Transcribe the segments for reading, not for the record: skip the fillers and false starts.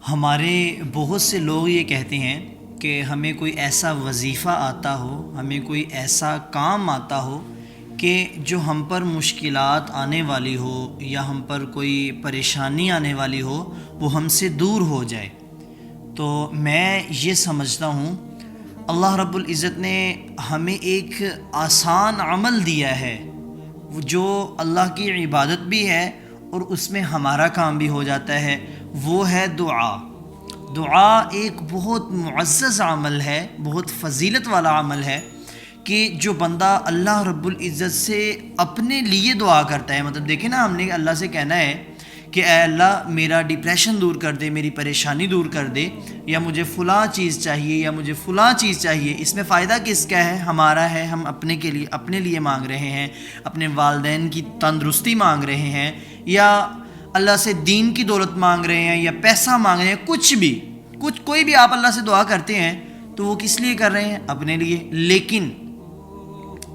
ہمارے بہت سے لوگ یہ کہتے ہیں کہ ہمیں کوئی ایسا وظیفہ آتا ہو، ہمیں کوئی ایسا کام آتا ہو کہ جو ہم پر مشکلات آنے والی ہو یا ہم پر کوئی پریشانی آنے والی ہو وہ ہم سے دور ہو جائے۔ تو میں یہ سمجھتا ہوں اللہ رب العزت نے ہمیں ایک آسان عمل دیا ہے جو اللہ کی عبادت بھی ہے اور اس میں ہمارا کام بھی ہو جاتا ہے، وہ ہے دعا۔ دعا ایک بہت معزز عمل ہے، بہت فضیلت والا عمل ہے کہ جو بندہ اللہ رب العزت سے اپنے لیے دعا کرتا ہے، مطلب دیکھیں نا، ہم نے اللہ سے کہنا ہے کہ اے اللہ میرا ڈپریشن دور کر دے، میری پریشانی دور کر دے، یا مجھے فلاں چیز چاہیے یا مجھے فلاں چیز چاہیے۔ اس میں فائدہ کس کا ہے؟ ہمارا ہے، ہم اپنے لیے مانگ رہے ہیں، اپنے والدین کی تندرستی مانگ رہے ہیں، یا اللہ سے دین کی دولت مانگ رہے ہیں، یا پیسہ مانگ رہے ہیں، کوئی بھی آپ اللہ سے دعا کرتے ہیں تو وہ کس لیے کر رہے ہیں؟ اپنے لیے۔ لیکن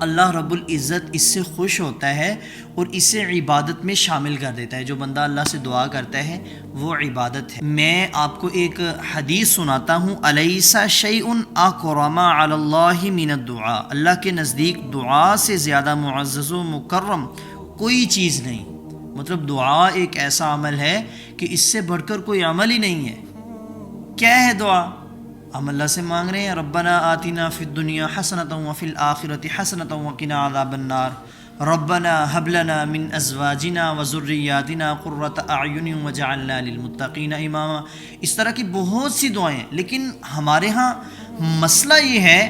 اللہ رب العزت اس سے خوش ہوتا ہے اور اسے عبادت میں شامل کر دیتا ہے۔ جو بندہ اللہ سے دعا کرتا ہے وہ عبادت ہے۔ میں آپ کو ایک حدیث سناتا ہوں، الیس شیء اکرم علی اللہ من الدعاء، اللہ کے نزدیک دعا سے زیادہ معزز و مکرم کوئی چیز نہیں۔ مطلب دعا ایک ایسا عمل ہے کہ اس سے بڑھ کر کوئی عمل ہی نہیں ہے۔ کیا ہے دعا؟ ہم اللہ سے مانگ رہے ہیں ربنا آتنا فی الدنیا حسنۃ وفی الآخرۃ حسنۃ وقنا عذاب النار، ربنا هب لنا من ازواجنا وذریاتنا قرۃ اعین وجعلنا للمتقین اماما۔ اس طرح کی بہت سی دعائیں ہیں، لیکن ہمارے ہاں مسئلہ یہ ہے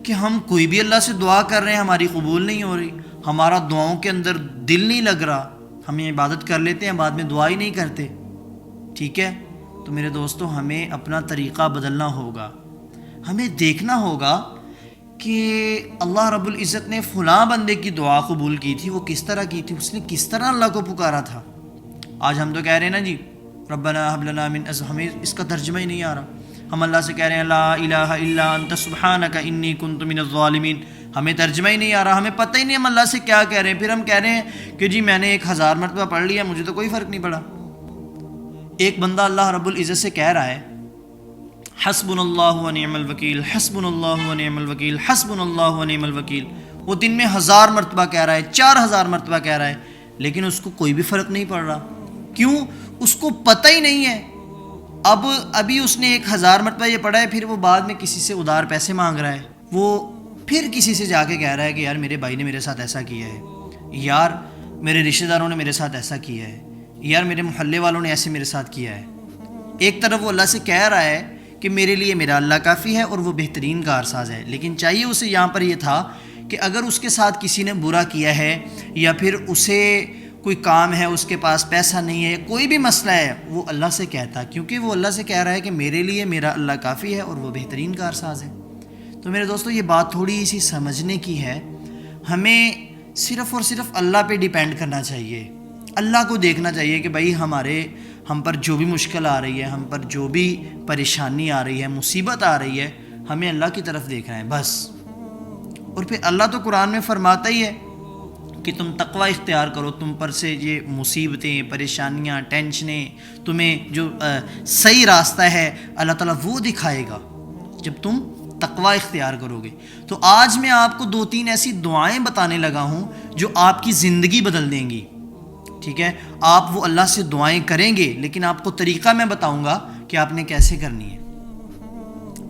کہ ہم کوئی بھی اللہ سے دعا کر رہے ہیں، ہماری قبول نہیں ہو رہی، ہمارا دعاؤں کے اندر دل نہیں لگ رہا، ہم عبادت کر لیتے ہیں بعد میں دعا ہی نہیں کرتے۔ ٹھیک ہے، تو میرے دوستو ہمیں اپنا طریقہ بدلنا ہوگا، ہمیں دیکھنا ہوگا کہ اللہ رب العزت نے فلاں بندے کی دعا قبول کی تھی، وہ کس طرح کی تھی، اس نے کس طرح اللہ کو پکارا تھا۔ آج ہم تو کہہ رہے ہیں نا جی ربنا هب لنا من ہمیں اس کا ترجمہ ہی نہیں آ رہا، ہم اللہ سے کہہ رہے ہیں لا الہ الا انت سبحانک انی کنت من الظالمین، ہمیں ترجمہ ہی نہیں آ رہا، ہمیں پتہ ہی نہیں ہم اللہ سے کیا کہہ رہے ہیں، پھر ہم کہہ رہے ہیں کہ جی میں نے 1000 مرتبہ پڑھ لیا، مجھے تو کوئی فرق نہیں پڑا۔ ایک بندہ اللہ رب العزت سے کہہ رہا ہے حسبنا اللہ و نعم الوکیل، حسبنا اللہ و نعم الوکیل، حسبنا اللہ و نعم الوکیل، وہ دن میں 1000 مرتبہ کہہ رہا ہے، 4000 مرتبہ کہہ رہا ہے، لیکن اس کو کوئی بھی فرق نہیں پڑ رہا۔ کیوں؟ اس کو پتہ ہی نہیں ہے۔ ابھی اس نے 1000 مرتبہ یہ پڑھا ہے، پھر وہ بعد میں کسی سے ادھار پیسے مانگ رہا ہے، وہ پھر کسی سے جا کے کہہ رہا ہے کہ یار میرے بھائی نے میرے ساتھ ایسا کیا ہے، یار میرے رشتہ داروں نے میرے ساتھ ایسا کیا ہے، یار میرے محلے والوں نے ایسے میرے ساتھ کیا ہے۔ ایک طرف وہ اللہ سے کہہ رہا ہے کہ میرے لیے میرا اللہ کافی ہے اور وہ بہترین کارساز ہے، لیکن چاہیے اسے یہاں پر یہ تھا کہ اگر اس کے ساتھ کسی نے برا کیا ہے یا پھر اسے کوئی کام ہے، اس کے پاس پیسہ نہیں ہے، کوئی بھی مسئلہ ہے، وہ اللہ سے کہتا، کیونکہ وہ اللہ سے کہہ رہا ہے کہ میرے لیے میرا اللہ کافی ہے اور وہ بہترین کارساز ہے۔ تو میرے دوستو یہ بات تھوڑی سی سمجھنے کی ہے، ہمیں صرف اور صرف اللہ پہ ڈیپینڈ کرنا چاہیے، اللہ کو دیکھنا چاہیے کہ بھائی ہم پر جو بھی مشکل آ رہی ہے، ہم پر جو بھی پریشانی آ رہی ہے، مصیبت آ رہی ہے، ہمیں اللہ کی طرف دیکھنا ہے بس۔ اور پھر اللہ تو قرآن میں فرماتا ہی ہے کہ تم تقوی اختیار کرو، تم پر سے یہ مصیبتیں، پریشانیاں، ٹینشنیں، تمہیں جو صحیح راستہ ہے اللہ تعالیٰ وہ دکھائے گا جب تم تقوی اختیار کرو گے۔ تو آج میں آپ کو 2-3 ایسی دعائیں بتانے لگا ہوں جو آپ کی زندگی بدل دیں گی۔ ٹھیک ہے، آپ وہ اللہ سے دعائیں کریں گے، لیکن آپ کو طریقہ میں بتاؤں گا کہ آپ نے کیسے کرنی ہے۔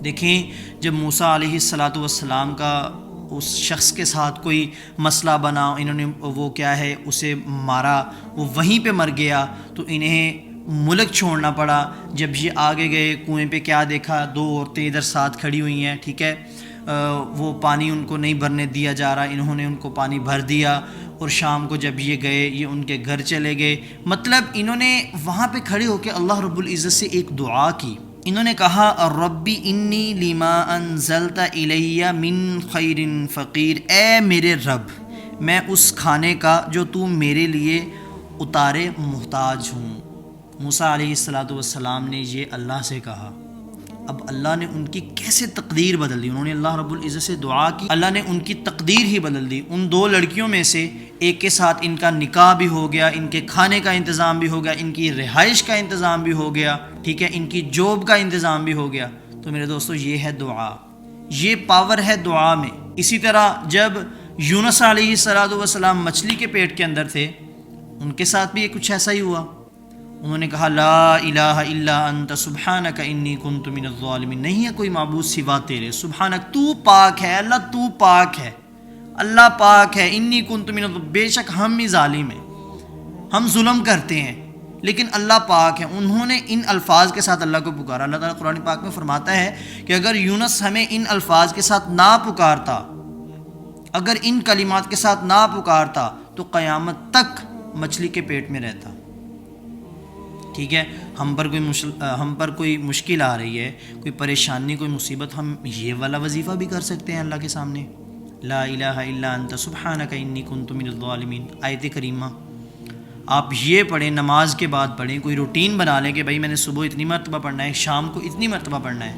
دیکھیں، جب موسیٰ علیہ السلام کا اس شخص کے ساتھ کوئی مسئلہ بنا، انہوں نے وہ کیا ہے اسے مارا، وہ وہیں پہ مر گیا، تو انہیں ملک چھوڑنا پڑا۔ جب یہ آگے گئے کنویں پہ کیا دیکھا، 2 عورتیں ادھر ساتھ کھڑی ہوئی ہیں، ٹھیک ہے، وہ پانی ان کو نہیں بھرنے دیا جا رہا، انہوں نے ان کو پانی بھر دیا، اور شام کو جب یہ گئے، یہ ان کے گھر چلے گئے۔ مطلب انہوں نے وہاں پہ کھڑے ہو کے اللہ رب العزت سے ایک دعا کی، انہوں نے کہا ربی انی لما انزلت الی من خیر فقیر، اے میرے رب میں اس کھانے کا جو تو میرے لیے اتارے محتاج ہوں۔ موسیٰ علیہ السلام نے یہ اللہ سے کہا، اب اللہ نے ان کی کیسے تقدیر بدل دی. انہوں نے اللہ رب العزت سے دعا کی, اللہ نے ان کی تقدیر ہی بدل دی. ان 2 لڑکیوں میں سے ایک کے ساتھ ان کا نکاح بھی ہو گیا, ان کے کھانے کا انتظام بھی ہو گیا, ان کی رہائش کا انتظام بھی ہو گیا, ٹھیک ہے, ان کی جاب کا انتظام بھی ہو گیا. تو میرے دوستو یہ ہے دعا, یہ پاور ہے دعا میں. اسی طرح جب یونس علیہ السلام مچھلی کے پیٹ کے اندر تھے, ان کے ساتھ بھی کچھ ایسا ہی ہوا. انہوں نے کہا لا الہ الا انت سبحانک انی کنت من الظالمین, نہیں ہے کوئی معبود سوا تیرے, سبحانک تو پاک ہے, اللہ تو پاک ہے, اللہ پاک ہے, انی کنت من الظالمین, بے شک ہم ہی ظالم ہیں, ہم ظلم کرتے ہیں, لیکن اللہ پاک ہے. انہوں نے ان الفاظ کے ساتھ اللہ کو پکارا. اللہ تعالیٰ قرآن پاک میں فرماتا ہے کہ اگر یونس ہمیں ان الفاظ کے ساتھ نہ پکارتا, اگر ان کلمات کے ساتھ نہ پکارتا تو قیامت تک مچھلی کے پیٹ میں رہتا. ٹھیک ہے, ہم پر کوئی مشکل آ رہی ہے, کوئی پریشانی, کوئی مصیبت, ہم یہ والا وظیفہ بھی کر سکتے ہیں اللہ کے سامنے, لا الہ الا انت سبحانک انی کنت من الظالمین. آیت کریمہ آپ یہ پڑھیں, نماز کے بعد پڑھیں, کوئی روٹین بنا لیں کہ بھائی میں نے صبح اتنی مرتبہ پڑھنا ہے, شام کو اتنی مرتبہ پڑھنا ہے.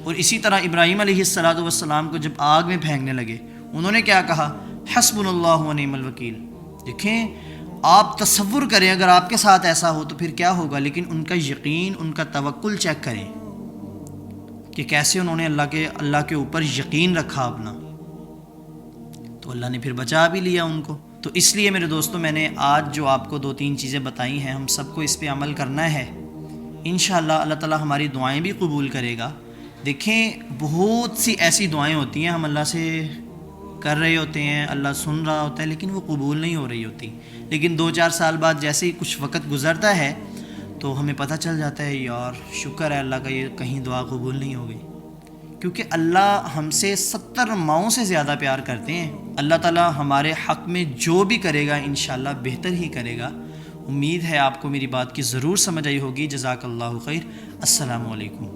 اور اسی طرح ابراہیم علیہ السلام کو جب آگ میں پھینکنے لگے, انہوں نے کیا کہا, حسبنا اللہ ونعم الوکیل. دیکھیں آپ تصور کریں اگر آپ کے ساتھ ایسا ہو تو پھر کیا ہوگا, لیکن ان کا یقین, ان کا توکل چیک کریں کہ کیسے انہوں نے اللہ کے اوپر یقین رکھا اپنا, تو اللہ نے پھر بچا بھی لیا ان کو. تو اس لیے میرے دوستوں میں نے آج جو آپ کو 2-3 چیزیں بتائی ہیں, ہم سب کو اس پہ عمل کرنا ہے. انشاءاللہ اللہ تعالیٰ ہماری دعائیں بھی قبول کرے گا. دیکھیں بہت سی ایسی دعائیں ہوتی ہیں ہم اللہ سے کر رہے ہوتے ہیں, اللہ سن رہا ہوتا ہے, لیکن وہ قبول نہیں ہو رہی ہوتی. لیکن 2-4 سال بعد جیسے ہی کچھ وقت گزرتا ہے تو ہمیں پتہ چل جاتا ہے یار شکر ہے اللہ کا, یہ کہیں دعا قبول نہیں ہو گئی, کیونکہ اللہ ہم سے 70 ماؤں سے زیادہ پیار کرتے ہیں. اللہ تعالیٰ ہمارے حق میں جو بھی کرے گا انشاءاللہ بہتر ہی کرے گا. امید ہے آپ کو میری بات کی ضرور سمجھ آئی ہوگی. جزاک اللہ خیر. السلام علیکم.